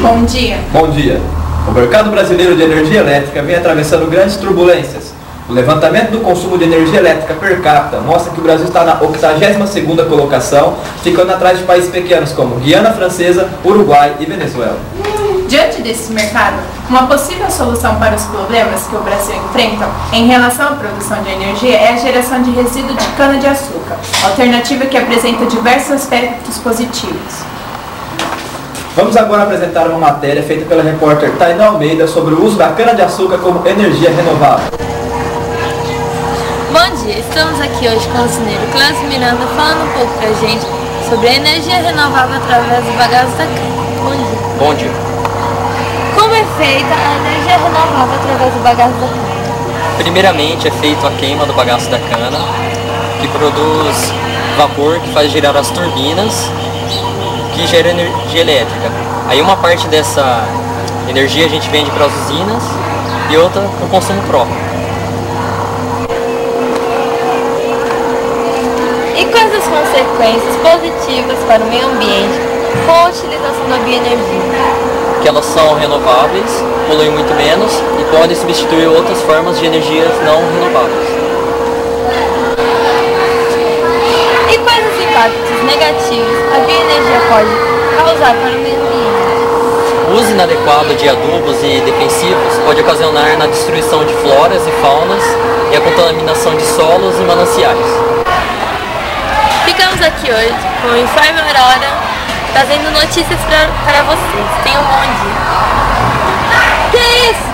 Bom dia. Bom dia. O mercado brasileiro de energia elétrica vem atravessando grandes turbulências. O levantamento do consumo de energia elétrica per capita mostra que o Brasil está na 82ª colocação, ficando atrás de países pequenos como Guiana Francesa, Uruguai e Venezuela. Diante desse mercado, uma possível solução para os problemas que o Brasil enfrenta em relação à produção de energia é a geração de resíduo de cana-de-açúcar, alternativa que apresenta diversos aspectos positivos. Vamos agora apresentar uma matéria feita pela repórter Tainá Almeida sobre o uso da cana-de-açúcar como energia renovável. Bom dia, estamos aqui hoje com o engenheiro Clâncio Miranda falando um pouco pra gente sobre a energia renovável através do bagaço da cana. Bom dia. Bom dia. Como é feita a energia renovável através do bagaço da cana? Primeiramente é feita a queima do bagaço da cana, que produz vapor que faz girar as turbinas, que gera energia elétrica. Aí uma parte dessa energia a gente vende para as usinas e outra para o consumo próprio. E quais as consequências positivas para o meio ambiente com a utilização da bioenergia? Que elas são renováveis, poluem muito menos e podem substituir outras formas de energias não renováveis. E quais os impactos negativos a bioenergia pode causar para o meio ambiente? O uso inadequado de adubos e defensivos pode ocasionar na destruição de floras e faunas e a contaminação de solos e mananciais. Ficamos aqui hoje com o Informe Aurora, trazendo notícias para vocês. Tenham um bom dia. Que isso?